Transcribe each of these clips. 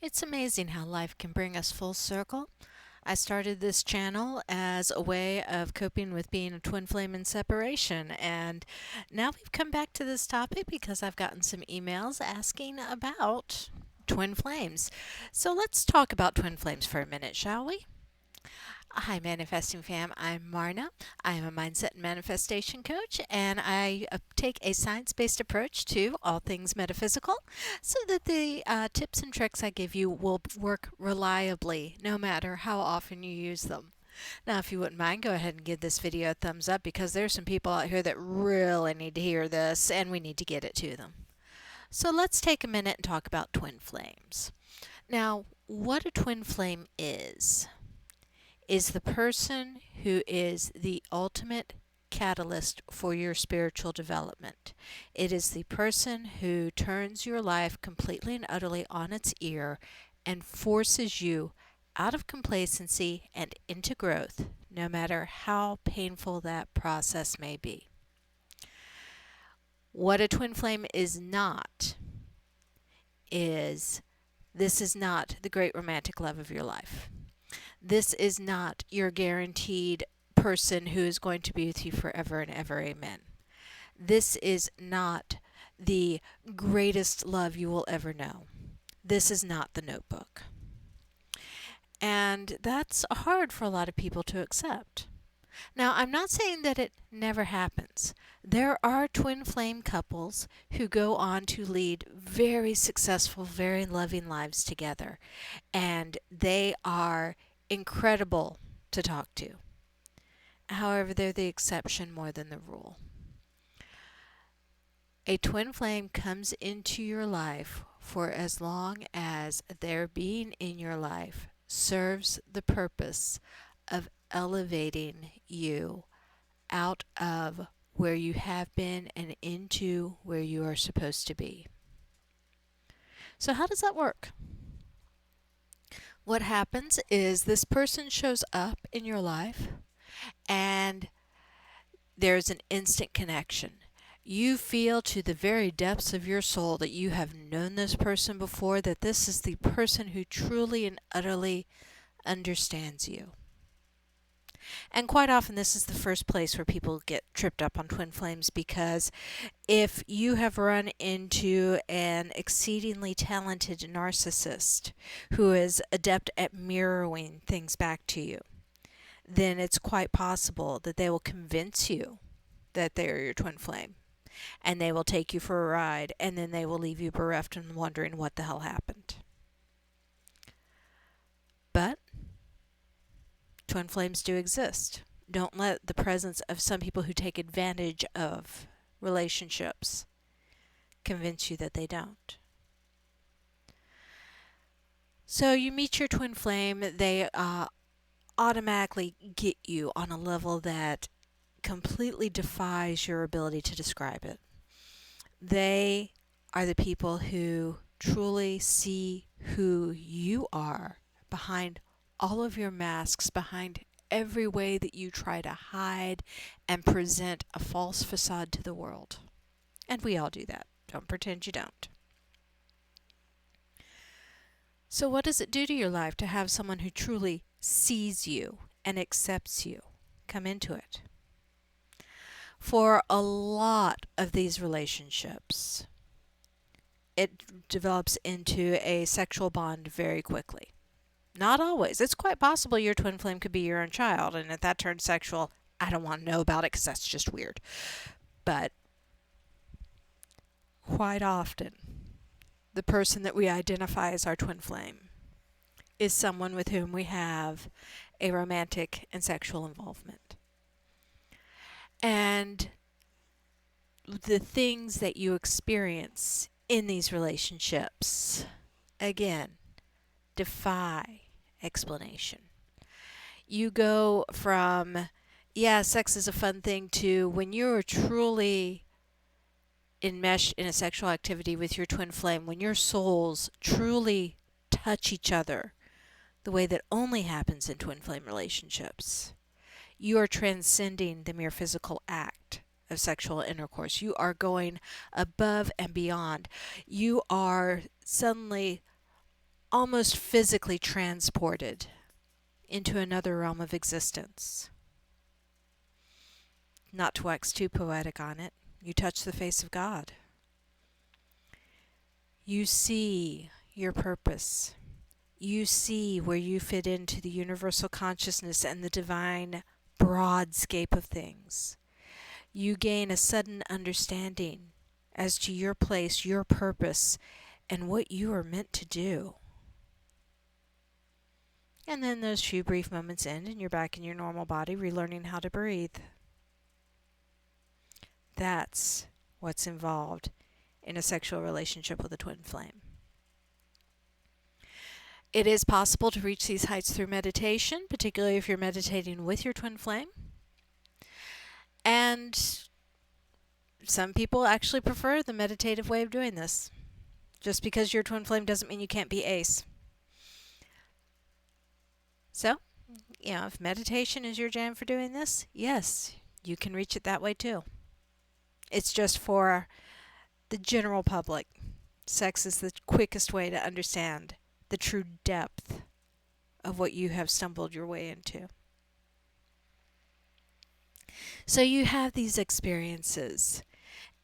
It's amazing how life can bring us full circle. I started this channel as a way of coping with being a twin flame in separation, and now we've come back to this topic because I've gotten some emails asking about twin flames. So let's talk about twin flames for a minute, shall we? Hi, Manifesting Fam. I'm Marna. I am a mindset and manifestation coach, and I take a science based approach to all things metaphysical so that the tips and tricks I give you will work reliably no matter how often you use them. Now, if you wouldn't mind, go ahead and give this video a thumbs up because there's some people out here that really need to hear this and we need to get it to them. So, let's take a minute and talk about twin flames. Now, what a twin flame is the person who is the ultimate catalyst for your spiritual development. It is the person who turns your life completely and utterly on its ear and forces you out of complacency and into growth, no matter how painful that process may be. What a twin flame is not is this is not the great romantic love of your life. This is not your guaranteed person who is going to be with you forever and ever. Amen. This is not the greatest love you will ever know. This is not the Notebook. And that's hard for a lot of people to accept. Now, I'm not saying that it never happens. There are twin flame couples who go on to lead very successful, very loving lives together. And they are incredible to talk to. However, they're the exception more than the rule. A twin flame comes into your life for as long as their being in your life serves the purpose of elevating you out of where you have been and into where you are supposed to be. So, how does that work? What happens is this person shows up in your life and there's an instant connection. You feel to the very depths of your soul that you have known this person before, that this is the person who truly and utterly understands you. And quite often, this is the first place where people get tripped up on twin flames because if you have run into an exceedingly talented narcissist who is adept at mirroring things back to you, then it's quite possible that they will convince you that they are your twin flame. And they will take you for a ride, and then they will leave you bereft and wondering what the hell happened. But twin flames do exist. Don't let the presence of some people who take advantage of relationships convince you that they don't. So you meet your twin flame, they automatically get you on a level that completely defies your ability to describe it. They are the people who truly see who you are behind all of your masks, behind every way that you try to hide and present a false facade to the world. And we all do that. Don't pretend you don't. So what does it do to your life to have someone who truly sees you and accepts you come into it? For a lot of these relationships, it develops into a sexual bond very quickly. Not always. It's quite possible your twin flame could be your own child, and if that turns sexual, I don't want to know about it because that's just weird. But quite often, the person that we identify as our twin flame is someone with whom we have a romantic and sexual involvement. And the things that you experience in these relationships, again, defy explanation. You go from, yeah, sex is a fun thing, to when you're truly enmeshed in a sexual activity with your twin flame, when your souls truly touch each other the way that only happens in twin flame relationships. You are transcending the mere physical act of sexual intercourse. You are going above and beyond. You are suddenly almost physically transported into another realm of existence. Not to wax too poetic on it, you touch the face of God. You see your purpose. You see where you fit into the universal consciousness and the divine broadscape of things. You gain a sudden understanding as to your place, your purpose, and what you are meant to do. And then those few brief moments end and you're back in your normal body, relearning how to breathe. That's what's involved in a sexual relationship with a twin flame. It is possible to reach these heights through meditation, particularly if you're meditating with your twin flame. And some people actually prefer the meditative way of doing this. Just because you're twin flame doesn't mean you can't be ace. So, if meditation is your jam for doing this, yes, you can reach it that way too. It's just for the general public. Sex is the quickest way to understand the true depth of what you have stumbled your way into. So you have these experiences,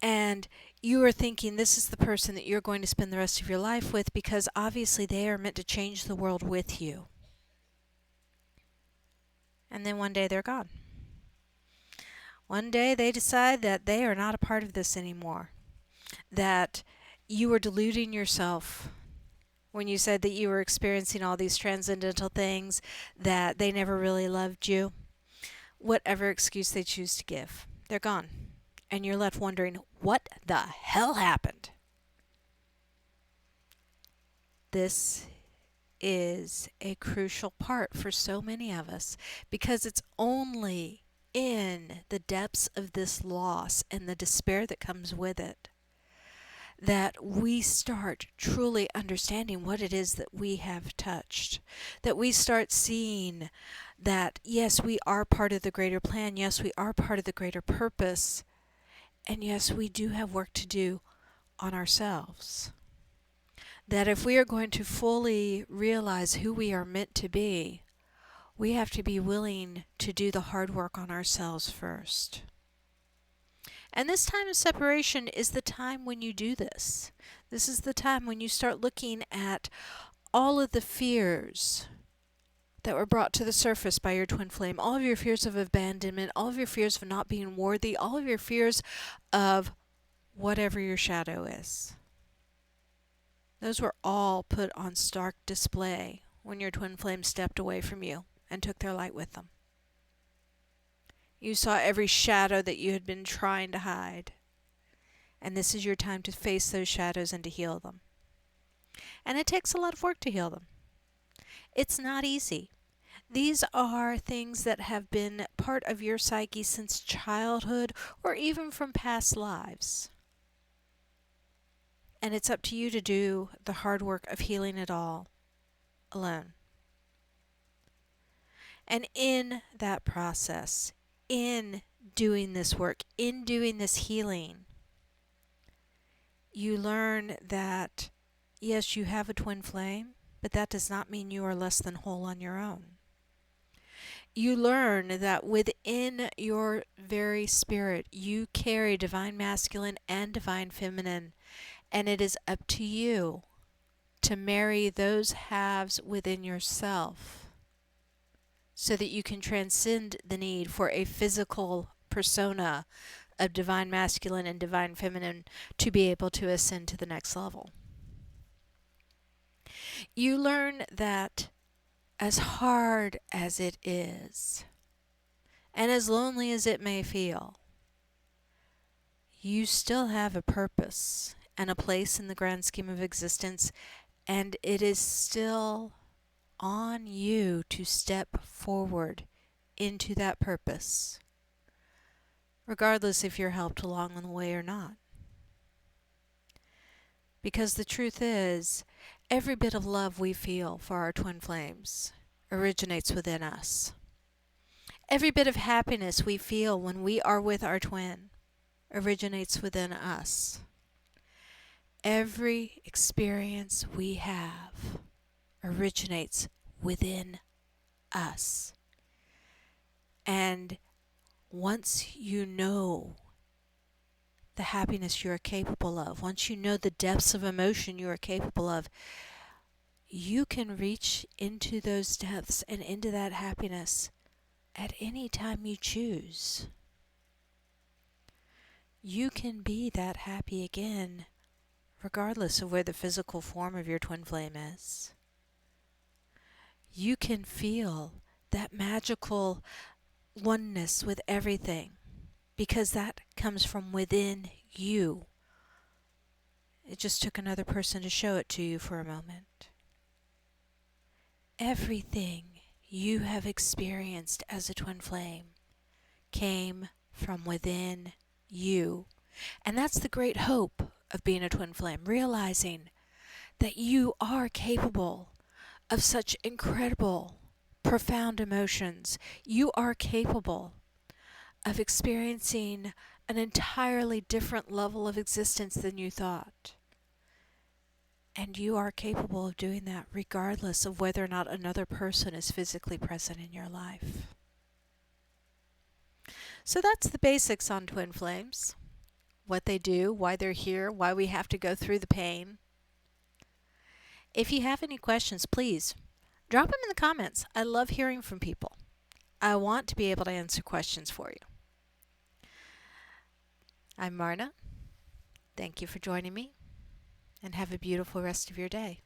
and you are thinking this is the person that you're going to spend the rest of your life with because obviously they are meant to change the world with you. And then one day they're gone. One day they decide that they are not a part of this anymore. That you were deluding yourself when you said that you were experiencing all these transcendental things, that they never really loved you. Whatever excuse they choose to give, they're gone. And you're left wondering, what the hell happened? This is a crucial part for so many of us because it's only in the depths of this loss and the despair that comes with it that we start truly understanding what it is that we have touched. That we start seeing that, yes, we are part of the greater plan. Yes, we are part of the greater purpose. And yes, we do have work to do on ourselves. That if we are going to fully realize who we are meant to be, we have to be willing to do the hard work on ourselves first. And this time of separation is the time when you do this. This is the time when you start looking at all of the fears that were brought to the surface by your twin flame, all of your fears of abandonment, all of your fears of not being worthy, all of your fears of whatever your shadow is. Those were all put on stark display when your twin flame stepped away from you and took their light with them. You saw every shadow that you had been trying to hide. And this is your time to face those shadows and to heal them. And it takes a lot of work to heal them. It's not easy. These are things that have been part of your psyche since childhood or even from past lives. And it's up to you to do the hard work of healing it all alone. And in that process, in doing this work, in doing this healing, you learn that, yes, you have a twin flame, but that does not mean you are less than whole on your own. You learn that within your very spirit, you carry divine masculine and divine feminine, and it is up to you to marry those halves within yourself so that you can transcend the need for a physical persona of divine masculine and divine feminine to be able to ascend to the next level. You learn that as hard as it is, and as lonely as it may feel, you still have a purpose and a place in the grand scheme of existence, and it is still on you to step forward into that purpose, regardless if you're helped along the way or not. Because the truth is, every bit of love we feel for our twin flames originates within us. Every bit of happiness we feel when we are with our twin originates within us. Every experience we have originates within us. And once you know the happiness you are capable of, once you know the depths of emotion you are capable of, you can reach into those depths and into that happiness at any time you choose. You can be that happy again, regardless of where the physical form of your twin flame is. You can feel that magical oneness with everything, because that comes from within you. It just took another person to show it to you for a moment. Everything you have experienced as a twin flame came from within you. And that's the great hope of being a twin flame, realizing that you are capable of such incredible, profound emotions. You are capable of experiencing an entirely different level of existence than you thought. And you are capable of doing that regardless of whether or not another person is physically present in your life. So that's the basics on twin flames. What they do, why they're here, why we have to go through the pain. If you have any questions, please drop them in the comments. I love hearing from people. I want to be able to answer questions for you. I'm Marna. Thank you for joining me, and have a beautiful rest of your day.